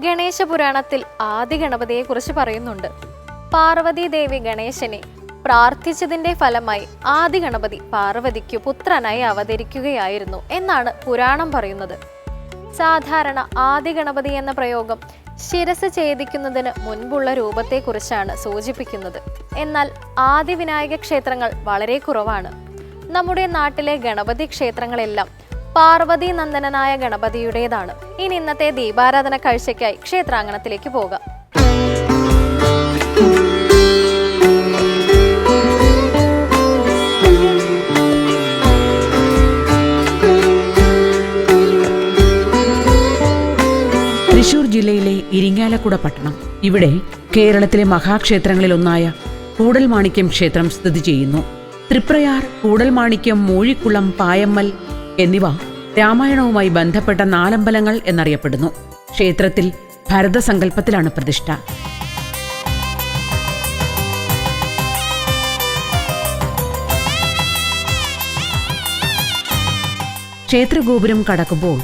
ഗണേശ പുരാണത്തിൽ ആദി ഗണപതിയെക്കുറിച്ച് പറയുന്നുണ്ട്. പാർവതി ദേവി ഗണേശനെ പ്രാർത്ഥിച്ചതിന്റെ ഫലമായി ആദി ഗണപതി പാർവതിക്കു പുത്രനായി അവതരിക്കുകയായിരുന്നു എന്നാണ് പുരാണം പറയുന്നത്. സാധാരണ ആദി ഗണപതി എന്ന പ്രയോഗം ശിരസ് ഛേദിക്കുന്നതിന് മുൻപുള്ള രൂപത്തെക്കുറിച്ചാണ് സൂചിപ്പിക്കുന്നത്. എന്നാൽ ആദി വിനായക ക്ഷേത്രങ്ങൾ വളരെ കുറവാണ്. നമ്മുടെ നാട്ടിലെ ഗണപതി ക്ഷേത്രങ്ങളെല്ലാം പാർവതി നന്ദനനായ ഗണപതിയുടേതാണ്. ഇനി ഇന്നത്തെ ദീപാരാധന കാഴ്ചയ്ക്കായി ക്ഷേത്രാങ്കണത്തിലേക്ക് പോകാം. തൃശൂർ ജില്ലയിലെ ഇരിങ്ങാലക്കുട പട്ടണം. ഇവിടെ കേരളത്തിലെ മഹാക്ഷേത്രങ്ങളിലൊന്നായ കൂടൽമാണിക്യം ക്ഷേത്രം സ്ഥിതി ചെയ്യുന്നു. തൃപ്രയാർ, കൂടൽമാണിക്യം, മൂഴിക്കുളം, പായമ്മൽ എന്നിവ രാമായണവുമായി ബന്ധപ്പെട്ട നാലമ്പലങ്ങൾ എന്നറിയപ്പെടുന്നു. ക്ഷേത്രത്തിൽ ഭരതസങ്കല്പത്തിലാണ് പ്രതിഷ്ഠ. ക്ഷേത്രഗോപുരം കടക്കുമ്പോൾ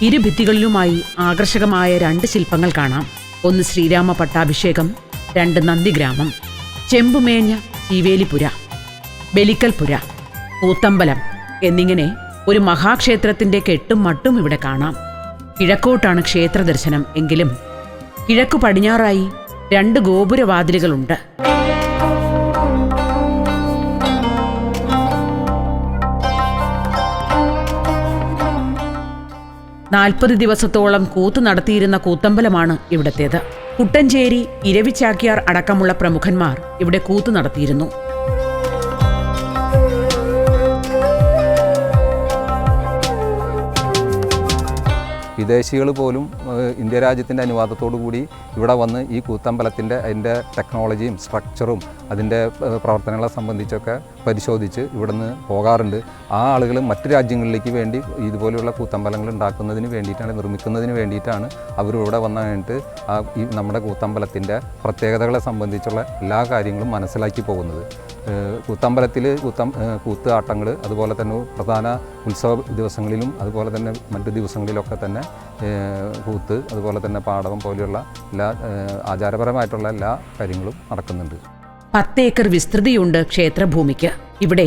ഇരുഭിത്തികളിലുമായി ആകർഷകമായ 2 ശില്പങ്ങൾ കാണാം. ഒന്ന് ശ്രീരാമ പട്ടാഭിഷേകം, 2 നന്ദിഗ്രാമം, ചെമ്പുമേഞ്ഞ ശീവേലിപുര, ബലിക്കൽപുര, കൂത്തമ്പലം എന്നിങ്ങനെ ഒരു മഹാക്ഷേത്രത്തിന്റെ കെട്ടും മട്ടും ഇവിടെ കാണാം. കിഴക്കോട്ടാണ് ക്ഷേത്ര ദർശനം എങ്കിലും കിഴക്കു പടിഞ്ഞാറായി 2 ഗോപുരവാതിലുകളുണ്ട്. 40 ദിവസത്തോളം കൂത്തു നടത്തിയിരുന്ന കൂത്തമ്പലമാണ് ഇവിടത്തേത്. കുട്ടഞ്ചേരി, ഇരവിച്ചാക്യാർ അടക്കമുള്ള പ്രമുഖന്മാർ ഇവിടെ കൂത്തു നടത്തിയിരുന്നു. വിദേശികൾ പോലും ഇന്ത്യ രാജ്യത്തിൻ്റെ അനുവാദത്തോടു കൂടി ഇവിടെ വന്ന് ഈ കൂത്തമ്പലത്തിൻ്റെ അതിൻ്റെ ടെക്നോളജിയും സ്ട്രക്ചറും അതിൻ്റെ പ്രവർത്തനങ്ങളെ സംബന്ധിച്ചൊക്കെ പരിശോധിച്ച് ഇവിടുന്ന് പോകാറുണ്ട്. ആ ആളുകൾ മറ്റു രാജ്യങ്ങളിലേക്ക് വേണ്ടി ഇതുപോലെയുള്ള കൂത്തമ്പലങ്ങൾ ഉണ്ടാക്കുന്നതിന് വേണ്ടിയിട്ടാണ്, നിർമ്മിക്കുന്നതിന് വേണ്ടിയിട്ടാണ് അവരിവിടെ വന്നു കഴിഞ്ഞിട്ട് ഈ നമ്മുടെ കൂത്തമ്പലത്തിൻ്റെ പ്രത്യേകതകളെ സംബന്ധിച്ചുള്ള എല്ലാ കാര്യങ്ങളും മനസ്സിലാക്കി പോകുന്നത്. കൂത്തമ്പലത്തിൽ കൂത്ത് ആട്ടങ്ങൾ, അതുപോലെ തന്നെ പ്രധാന ഉത്സവ ദിവസങ്ങളിലും അതുപോലെ തന്നെ മറ്റു ദിവസങ്ങളിലൊക്കെ തന്നെ കൂത്ത്, അതുപോലെ തന്നെ പാടവം പോലെയുള്ള എല്ലാ ആചാരപരമായിട്ടുള്ള എല്ലാ കാര്യങ്ങളും നടക്കുന്നുണ്ട്. 10 ഏക്കർ വിസ്തൃതിയുണ്ട് ക്ഷേത്രഭൂമിക്ക്. ഇവിടെ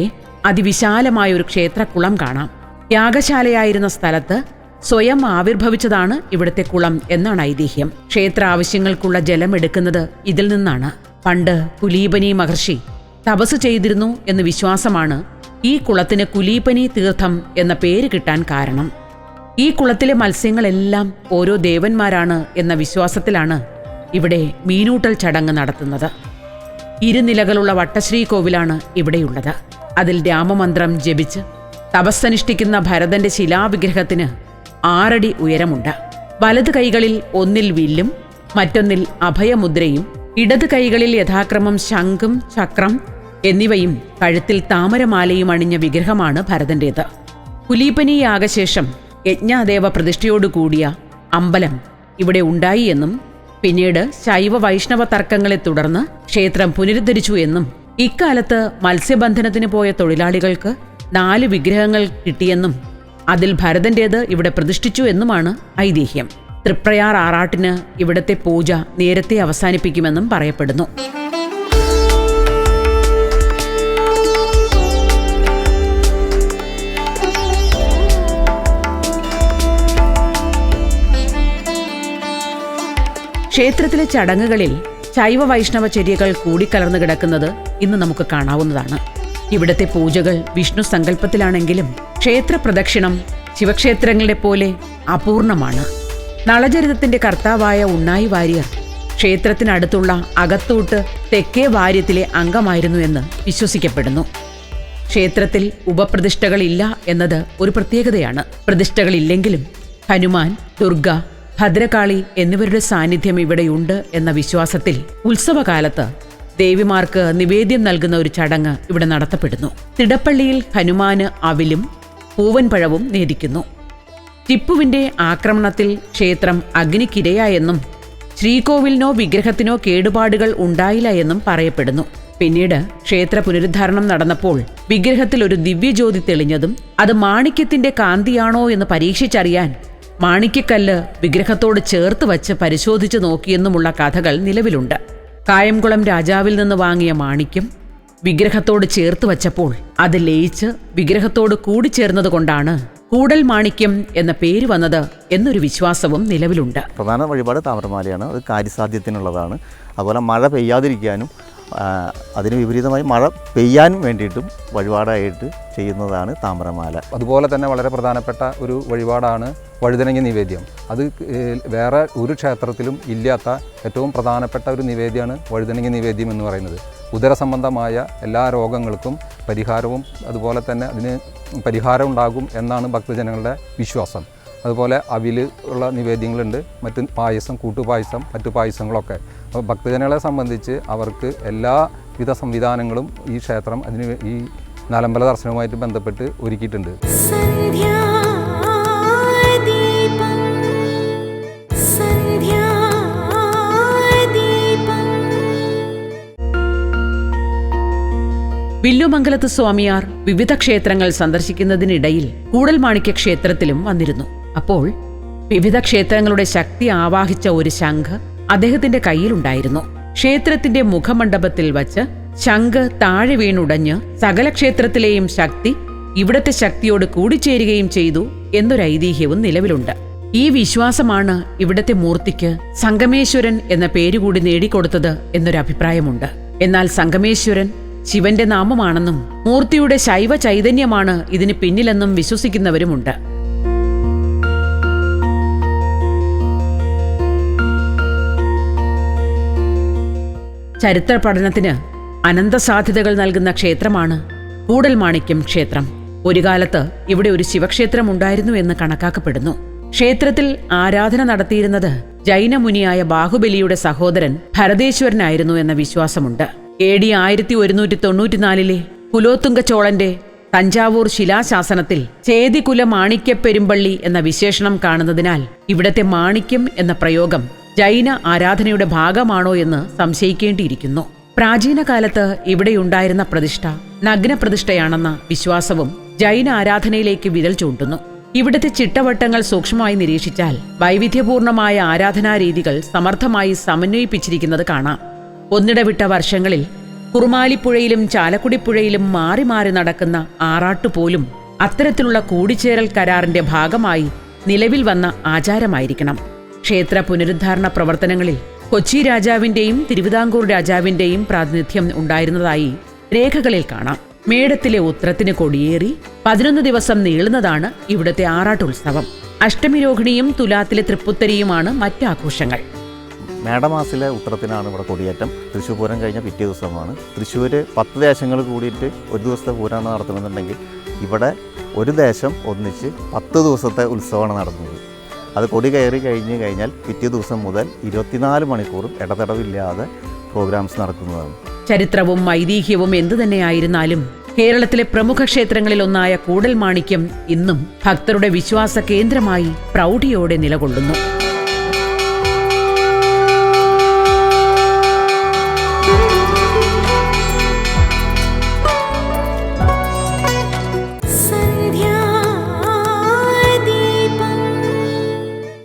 അതിവിശാലമായ ഒരു ക്ഷേത്രക്കുളം കാണാം. യാഗശാലയായിരുന്ന സ്ഥലത്ത് സ്വയം ആവിർഭവിച്ചതാണ് ഇവിടുത്തെ കുളം എന്നാണ് ഐതിഹ്യം. ക്ഷേത്ര ആവശ്യങ്ങൾക്കുള്ള ജലം എടുക്കുന്നത് ഇതിൽ നിന്നാണ്. പണ്ട് കുലീപനി മഹർഷി തപസ് ചെയ്തിരുന്നു എന്ന് വിശ്വാസമാണ് ഈ കുളത്തിന് കുലീപനി തീർത്ഥം എന്ന പേര് കിട്ടാൻ കാരണം. ഈ കുളത്തിലെ മത്സ്യങ്ങളെല്ലാം ഓരോ ദേവന്മാരാണ് എന്ന വിശ്വാസത്തിലാണ് ഇവിടെ മീനൂട്ടൽ ചടങ്ങ് നടത്തുന്നത്. 2 നിലകളുള്ള വട്ടശ്രീ കോവിലാണ് ഇവിടെയുള്ളത്. അതിൽ രാമമന്ത്രം ജപിച്ച് തപസ്സനുഷ്ഠിക്കുന്ന ഭരതന്റെ ശിലാവിഗ്രഹത്തിന് 6 അടി ഉയരമുണ്ട്. വലത് കൈകളിൽ ഒന്നിൽ വില്ലും മറ്റൊന്നിൽ അഭയമുദ്രയും, ഇടത് കൈകളിൽ യഥാക്രമം ശംഖും ചക്രം എന്നിവയും കഴുത്തിൽ താമരമാലയും അണിഞ്ഞ വിഗ്രഹമാണ് ഭരതന്റേത്. കുലീപനി യാഗശേഷം യജ്ഞാദേവ പ്രതിഷ്ഠയോടുകൂടിയ അമ്പലം ഇവിടെ ഉണ്ടായി എന്നും പിന്നീട് ശൈവ വൈഷ്ണവ തർക്കങ്ങളെ തുടർന്ന് ക്ഷേത്രം പുനരുദ്ധരിച്ചു എന്നും ഇക്കാലത്ത് മത്സ്യബന്ധനത്തിന് പോയ തൊഴിലാളികൾക്ക് 4 വിഗ്രഹങ്ങൾ കിട്ടിയെന്നും അതിൽ ഭരതന്റേത് ഇവിടെ പ്രതിഷ്ഠിച്ചു എന്നുമാണ് ഐതിഹ്യം. തൃപ്രയാർ ആറാട്ടിന് ഇവിടത്തെ പൂജ നേരത്തെ അവസാനിപ്പിക്കുമെന്നും പറയപ്പെടുന്നു. ക്ഷേത്രത്തിലെ ചടങ്ങുകളിൽ ശൈവ വൈഷ്ണവ ചര്യകൾ കൂടിക്കലർന്നു കിടക്കുന്നത് ഇന്ന് നമുക്ക് കാണാവുന്നതാണ്. ഇവിടത്തെ പൂജകൾ വിഷ്ണു സങ്കല്പത്തിലാണെങ്കിലും ക്ഷേത്ര പ്രദക്ഷിണം ശിവക്ഷേത്രങ്ങളെ പോലെ അപൂർണമാണ്. നളചരിതത്തിന്റെ കർത്താവായ ഉണ്ണായി വാര്യർ ക്ഷേത്രത്തിനടുത്തുള്ള അകത്തൂട്ട് തെക്കേ വാര്യത്തിലെ അംഗമായിരുന്നു എന്ന് വിശ്വസിക്കപ്പെടുന്നു. ക്ഷേത്രത്തിൽ ഉപപ്രതിഷ്ഠകളില്ല എന്നത് ഒരു പ്രത്യേകതയാണ്. പ്രതിഷ്ഠകളില്ലെങ്കിലും ഹനുമാൻ, ദുർഗ, ഭദ്രകാളി എന്നിവരുടെ സാന്നിധ്യം ഇവിടെയുണ്ട് എന്ന വിശ്വാസത്തിൽ ഉത്സവകാലത്ത് ദേവിമാർക്ക് നിവേദ്യം നൽകുന്ന ഒരു ചടങ്ങ് ഇവിടെ നടത്തപ്പെടുന്നു. തിടപ്പള്ളിയിൽ ഹനുമാന് അവിലും പൂവൻപഴവും നേദിക്കുന്നു. ടിപ്പുവിന്റെ ആക്രമണത്തിൽ ക്ഷേത്രം അഗ്നിക്കിരയായെന്നും ശ്രീകോവിലിനോ വിഗ്രഹത്തിനോ കേടുപാടുകൾ ഉണ്ടായില്ല എന്നും പറയപ്പെടുന്നു. പിന്നീട് ക്ഷേത്ര പുനരുദ്ധാരണം നടന്നപ്പോൾ വിഗ്രഹത്തിൽ ഒരു ദിവ്യജ്യോതി തെളിഞ്ഞതും അത് മാണിക്യത്തിന്റെ കാന്തിയാണോ എന്ന് പരീക്ഷിച്ചറിയാൻ മാണിക്യക്കല്ല് വിഗ്രഹത്തോട് ചേർത്ത് വച്ച് പരിശോധിച്ചു നോക്കിയെന്നുമുള്ള കഥകൾ നിലവിലുണ്ട്. കായംകുളം രാജാവിൽ നിന്ന് വാങ്ങിയ മാണിക്യം വിഗ്രഹത്തോട് ചേർത്ത് വച്ചപ്പോൾ അത് ലയിച്ച് വിഗ്രഹത്തോട് കൂടിച്ചേർന്നതുകൊണ്ടാണ് കൂടൽ മാണിക്യം എന്ന പേര് വന്നത് എന്നൊരു വിശ്വാസവും നിലവിലുണ്ട്. പ്രധാന വഴിപാട് താമരമാലയാണ്. അത് കാര്യസാധ്യത്തിനുള്ളതാണ്. അതുപോലെ മഴ പെയ്യാതിരിക്കാനും അതിന് വിപരീതമായി മഴ പെയ്യാനും വേണ്ടിയിട്ടും വഴിപാടായിട്ട് ചെയ്യുന്നതാണ് താമരമാല. അതുപോലെ തന്നെ വളരെ പ്രധാനപ്പെട്ട ഒരു വഴിപാടാണ് വഴുതനങ്ങ നിവേദ്യം. അത് വേറെ ഒരു ക്ഷേത്രത്തിലും ഇല്ലാത്ത ഏറ്റവും പ്രധാനപ്പെട്ട ഒരു നിവേദ്യമാണ് വഴുതനങ്ങ നിവേദ്യം എന്ന് പറയുന്നത്. ഉദര സംബന്ധമായ എല്ലാ രോഗങ്ങൾക്കും പരിഹാരവും അതുപോലെ തന്നെ അതിന് പരിഹാരം ഉണ്ടാകും എന്നാണ് ഭക്തജനങ്ങളുടെ വിശ്വാസം. അതുപോലെ അവിൽ ഉള്ള നിവേദ്യങ്ങളുണ്ട്, മറ്റ് പായസം, കൂട്ടുപായസം, മറ്റു പായസങ്ങളൊക്കെ. അപ്പോൾ ഭക്തജനങ്ങളെ സംബന്ധിച്ച് അവർക്ക് എല്ലാവിധ സംവിധാനങ്ങളും ഈ ക്ഷേത്രം അതിന് ഈ നാലമ്പല ദർശനവുമായിട്ട് ബന്ധപ്പെട്ട് ഒരുക്കിയിട്ടുണ്ട്. വില്ലുമംഗലത്ത് സ്വാമിയാർ വിവിധ ക്ഷേത്രങ്ങൾ സന്ദർശിക്കുന്നതിനിടയിൽ കൂടൽമാണിക്യ ക്ഷേത്രത്തിലും വന്നിരുന്നു. അപ്പോൾ വിവിധ ക്ഷേത്രങ്ങളുടെ ശക്തി ആവാഹിച്ച ഒരു ശംഖ് അദ്ദേഹത്തിന്റെ കയ്യിലുണ്ടായിരുന്നു. ക്ഷേത്രത്തിന്റെ മുഖമണ്ഡപത്തിൽ വച്ച് ശംഖ് താഴെ വീണുടഞ്ഞ് സകല ക്ഷേത്രത്തിലെയും ശക്തി ഇവിടത്തെ ശക്തിയോട് കൂടിച്ചേരുകയും ചെയ്തു എന്നൊരു ഐതിഹ്യവും നിലവിലുണ്ട്. ഈ വിശ്വാസമാണ് ഇവിടത്തെ മൂർത്തിക്ക് സംഗമേശ്വരൻ എന്ന പേരുകൂടി നേടിക്കൊടുത്തത് എന്നൊരു അഭിപ്രായമുണ്ട്. എന്നാൽ സംഗമേശ്വരൻ ശിവന്റെ നാമമാണെന്നും മൂർത്തിയുടെ ശൈവ ചൈതന്യമാണ് ഇതിന് പിന്നിലെന്നും വിശ്വസിക്കുന്നവരുമുണ്ട്. ചരിത്ര പഠനത്തിന് അനന്തസാധ്യതകൾ നൽകുന്ന ക്ഷേത്രമാണ് കൂടൽമാണിക്യം ക്ഷേത്രം. ഒരു കാലത്ത് ഇവിടെ ഒരു ശിവക്ഷേത്രം ഉണ്ടായിരുന്നു എന്ന് കണക്കാക്കപ്പെടുന്നു. ക്ഷേത്രത്തിൽ ആരാധന നടത്തിയിരുന്നത് ജൈനമുനിയായ ബാഹുബലിയുടെ സഹോദരൻ ഭരതേശ്വരനായിരുന്നു എന്ന വിശ്വാസമുണ്ട്. AD 1194 കുലോത്തുംഗ ചോളന്റെ തഞ്ചാവൂർ ശിലാശാസനത്തിൽ ചേതികുല മാണിക്യപ്പെരുമ്പള്ളി എന്ന വിശേഷണം കാണുന്നതിനാൽ ഇവിടത്തെ മാണിക്യം എന്ന പ്രയോഗം ജൈന ആരാധനയുടെ ഭാഗമാണോ എന്ന് സംശയിക്കേണ്ടിയിരിക്കുന്നു. പ്രാചീന കാലത്ത് ഇവിടെയുണ്ടായിരുന്ന പ്രതിഷ്ഠ നഗ്നപ്രതിഷ്ഠയാണെന്ന വിശ്വാസവും ജൈന ആരാധനയിലേക്ക് വിരൽ ചൂണ്ടുന്നു. ഇവിടുത്തെ ചിട്ടവട്ടങ്ങൾ സൂക്ഷ്മമായി നിരീക്ഷിച്ചാൽ വൈവിധ്യപൂർണമായ ആരാധനാരീതികൾ സമർത്ഥമായി സമന്വയിപ്പിച്ചിരിക്കുന്നത് കാണാം. ഒന്നിടവിട്ട വർഷങ്ങളിൽ കുറുമാലിപ്പുഴയിലും ചാലക്കുടിപ്പുഴയിലും മാറി മാറി നടക്കുന്ന ആറാട്ടുപോലും അത്തരത്തിലുള്ള കൂടിച്ചേരൽ കരാറിന്റെ ഭാഗമായി നിലവിൽ വന്ന ആചാരമായിരിക്കണം. ക്ഷേത്ര പുനരുദ്ധാരണ പ്രവർത്തനങ്ങളിൽ കൊച്ചി രാജാവിന്റെയും തിരുവിതാംകൂർ രാജാവിന്റെയും പ്രാതിനിധ്യം ഉണ്ടായിരുന്നതായി രേഖകളിൽ കാണാം. മേടത്തിലെ ഉത്രത്തിന് കൊടിയേറി 11 ദിവസം നീളുന്നതാണ് ഇവിടുത്തെ ആറാട്ടുത്സവം. അഷ്ടമിരോഹിണിയും തുലാത്തിലെ തൃപ്പുത്തരിയുമാണ് മറ്റാഘോഷങ്ങൾ. മേടമാസിലെ ഉത്രത്തിനാണ് ഇവിടെ കൊടിയേറ്റം. തൃശ്ശൂർ പൂരം കഴിഞ്ഞ പിറ്റേ ദിവസമാണ്. തൃശ്ശൂർ 10 ദേശങ്ങൾ കൂടിയിട്ട് ഒരു ദിവസത്തെ പൂരമാണ് നടത്തുന്നുണ്ടെങ്കിൽ ഇവിടെ ഒരു ദേശം ഒന്നിച്ച് 10 ദിവസത്തെ ഉത്സവമാണ് നടത്തുന്നത്. അത് കൊടി കയറി കഴിഞ്ഞാൽ പിറ്റേ ദിവസം മുതൽ 24 മണിക്കൂറും ഇടതടവില്ലാതെ പ്രോഗ്രാംസ് നടക്കുന്നതാണ്. ചരിത്രവും ഐതിഹ്യവും എന്തുതന്നെയായിരുന്നാലും കേരളത്തിലെ പ്രമുഖ ക്ഷേത്രങ്ങളിലൊന്നായ കൂടൽമാണിക്യം ഇന്നും ഭക്തരുടെ വിശ്വാസ കേന്ദ്രമായി പ്രൗഢിയോടെ നിലകൊള്ളുന്നു.